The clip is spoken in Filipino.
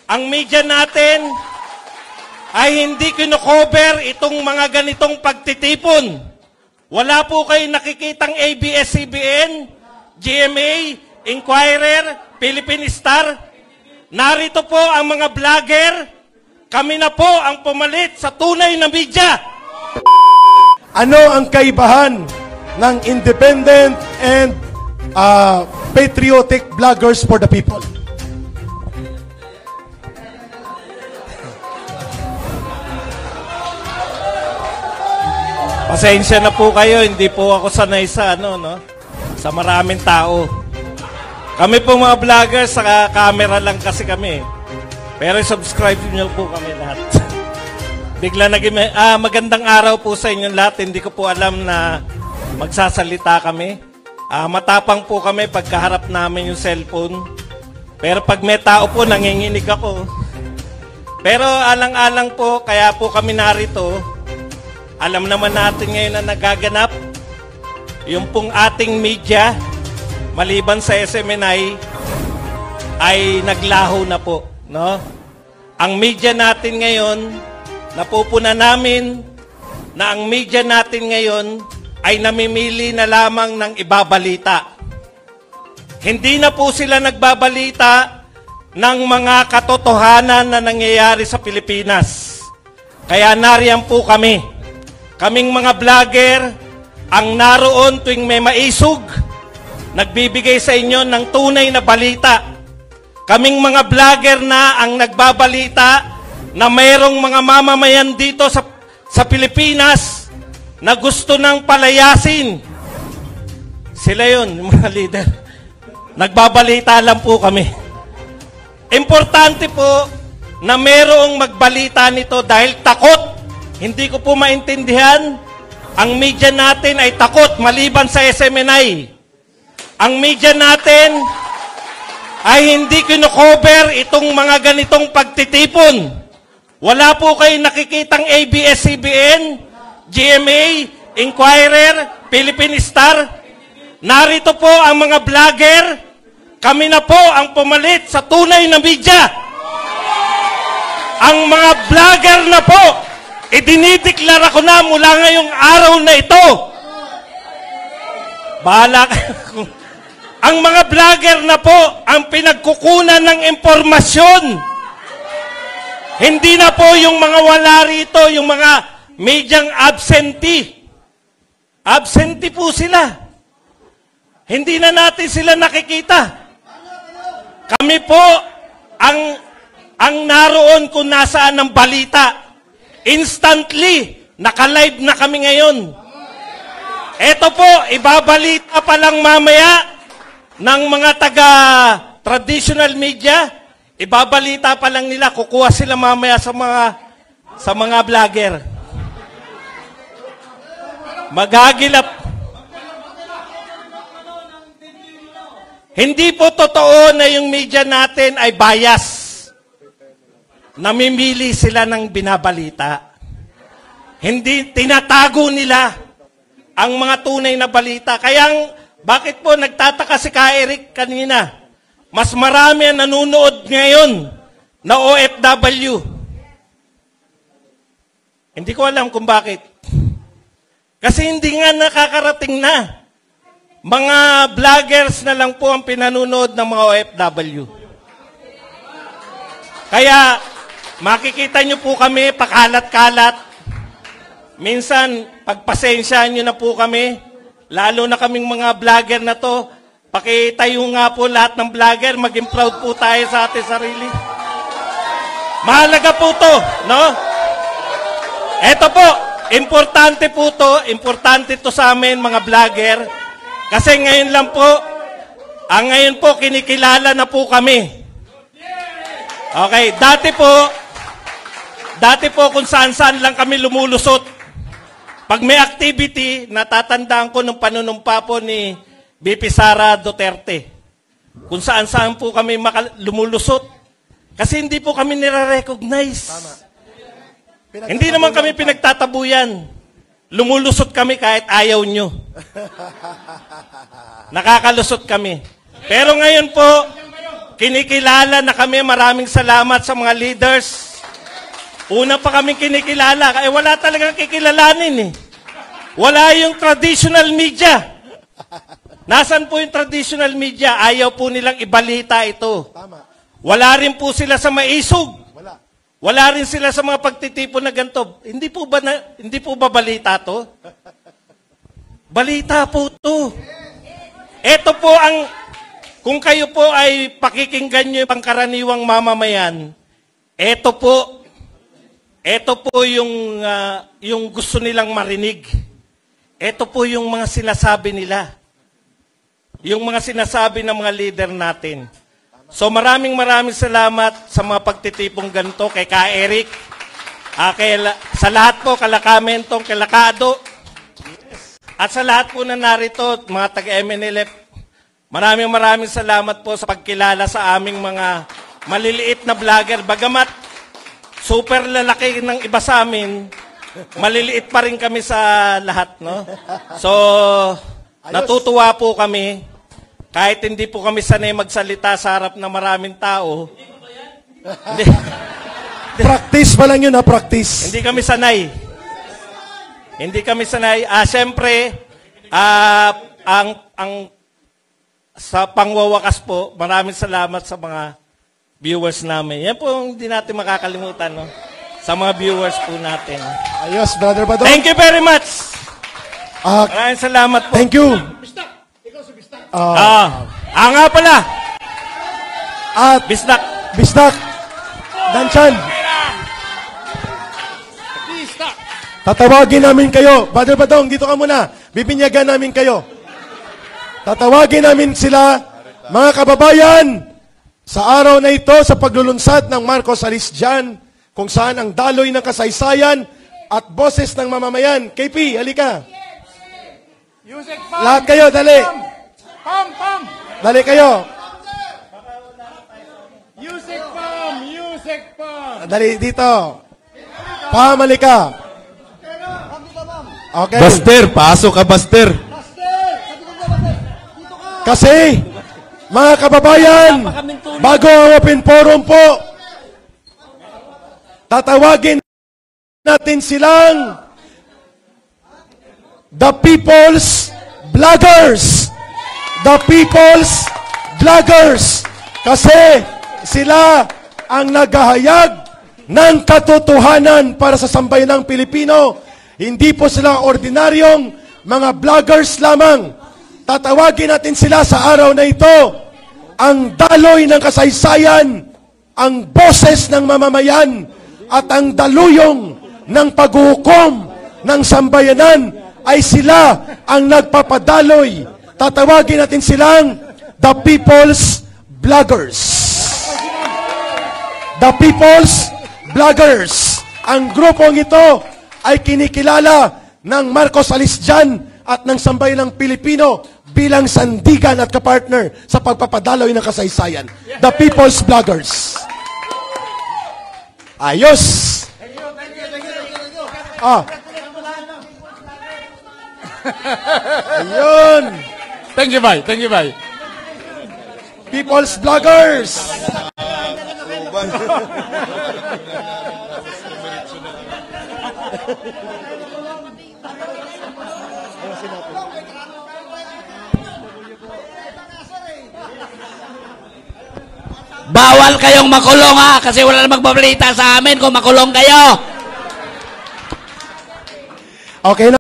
ang media natin ay hindi kino-cover itong mga ganitong pagtitipon. Wala po kayo nakikitang ABS-CBN, GMA, Inquirer, Philippine Star. Narito po ang mga vlogger. Kami na po ang pumalit sa tunay na media. Ano ang kaibahan ng independent and patriotic vloggers for the people? Pasensya na po kayo, hindi po ako sanay sa sa maraming tao. Kami po mga vloggers, sa camera lang kasi kami. Pero subscribe niyo po kami lahat. Bigla naging magandang araw po sa inyo lahat. Hindi ko po alam na magsasalita kami. Matapang po kami pagkaharap namin yung cellphone. Pero pag may tao po, nanginginig ako. Pero alang-alang po, kaya po kami narito. Alam naman natin ngayon na nagaganap. Yung pong ating media, maliban sa SMNI, ay naglaho na po. No? Ang media natin ngayon, napupuna namin na ang media natin ngayon ay namimili na lamang ng ibabalita. Hindi na po sila nagbabalita ng mga katotohanan na nangyayari sa Pilipinas. Kaya nariyan po kami. Kaming mga vlogger ang naroon tuwing may maisog, nagbibigay sa inyo ng tunay na balita. Kaming mga vlogger na ang nagbabalita na mayroong mga mamamayan dito sa Pilipinas na gusto nang palayasin. Sila yun, yung mga leader. Nagbabalita lang po kami. Importante po na mayroong magbalita nito dahil takot. Hindi ko po maintindihan. Ang media natin ay takot maliban sa SMNI. Ang media natin ay hindi kino-cover itong mga ganitong pagtitipon. Wala po kayo nakikitang ABS-CBN, GMA, Inquirer, Philippine Star. Narito po ang mga vlogger. Kami na po ang pumalit sa tunay na media. Ang mga vlogger na po, idinideklara ko na mula ngayong araw na ito. Bahala kayo. Ang mga vlogger na po ang pinagkukunan ng impormasyon. Hindi na po yung mga wala rito, yung mga medyang absentee. Absentee po sila. Hindi na natin sila nakikita. Kami po ang naroon kung nasaan ang balita. Instantly, naka-live na kami ngayon. Ito po, ibabalita pa lang mamaya ng mga taga-traditional media. Ibabalita pa lang nila, kukuha sila mamaya sa mga vlogger. Maghagilap. Hindi po totoo na yung media natin ay bias. Namimili sila ng binabalita. Hindi tinatago nila ang mga tunay na balita. Kaya bakit po nagtataka si Ka Eric kanina? Mas marami ang nanonood ngayon na OFW. Hindi ko alam kung bakit. Kasi hindi nga nakakarating na. Mga vloggers na lang po ang pinanonood ng mga OFW. Kaya makikita nyo po kami, pakalat-kalat. Minsan, pagpasensyaan nyo na po kami, lalo na kaming mga vlogger na to, pakitayo nga po lahat ng vlogger, maging proud po tayo sa ating sarili. Mahalaga po to, no? Eto po, importante po to, importante to sa amin mga vlogger, kasi ngayon lang po, ngayon po kinikilala na po kami. Okay, dati po kung saan-saan lang kami lumulusot. Pag may activity, natatandaan ko nung panunumpa po ni BP Sara Duterte. Kung saan-saan po kami lumulusot. Kasi hindi po kami nire-recognize. Hindi naman kami pinagtatabuyan. Lumulusot kami kahit ayaw nyo. Nakakalusot kami. Pero ngayon po, kinikilala na kami. Maraming salamat sa mga leaders. Una pa kami kinikilala. Wala talagang kikilalanin eh. Wala yung traditional media. Nasaan po yung traditional media? Ayaw po nilang ibalita ito. Tama. Wala rin po sila sa maisog. Wala. Wala rin sila sa mga pagtitipon na ganito. Hindi po ba balita to? Balita po to. Ito po ang, kung kayo po ay pakikinggan nyo yung pangkaraniwang mamamayan, ito po yung gusto nilang marinig. Ito po yung mga sinasabi nila. Yung mga sinasabi ng mga leader natin. So maraming salamat sa mga pagtitipong ganito kay Ka Eric, sa lahat po, kala Kamentong, kala Kado, at sa lahat po na narito, mga taga-MNLF, maraming salamat po sa pagkilala sa aming mga maliliit na vlogger. Bagamat super lalaki ng iba sa amin, maliliit pa rin kami sa lahat, no? So, natutuwa po kami. Kahit hindi po kami sanay magsalita sa harap ng maraming tao. Practice pa lang yun, ha? Practice. Hindi kami sanay. Siyempre, sa pangwawakas po, maraming salamat sa mga viewers namin. Yan po hindi natin makakalimutan, no? Sa mga viewers po natin. Ayos, Brother Badong. Thank you very much. Maraming salamat po. Thank you. Nga pala. At Bisdak. Danchan. Tatawagin namin kayo. Brother Badong, dito ka muna. Bibinyagan namin kayo. Tatawagin namin sila, mga kababayan, sa araw na ito, sa paglulunsad ng Marcos Alisjan, kung saan ang daloy ng kasaysayan at boses ng mamamayan. KP, halika. Lahat kayo, dali. Dali kayo. Dali dito. Halika. Okay. Buster, pasok ka, Buster. Kasi, mga kababayan, bago ang open forum po, tatawagin natin silang the People's Vloggers. The People's Vloggers. Kasi sila ang naghahayag ng katotohanan para sa sambayanang Pilipino. Hindi po sila ordinaryong mga vloggers lamang. Tatawagin natin sila sa araw na ito. Ang daloy ng kasaysayan, ang boses ng mamamayan, at ang daluyong ng paghuhukom ng sambayanan ay sila ang nagpapadaloy. Tatawagin natin silang the People's Vloggers. The People's Vloggers. Ang grupong ito ay kinikilala ng Marcos Alisjan at ng sambayanang Pilipino bilang sandigan at kapartner sa pagpapadaloy ng kasaysayan. The People's Vloggers. Ayos! Ayun! Thank you, bye. Thank you, bye. People's Vloggers! Bawal kayong makulong, ha, kasi wala na magbabalita sa amin kung makulong kayo. Okay na.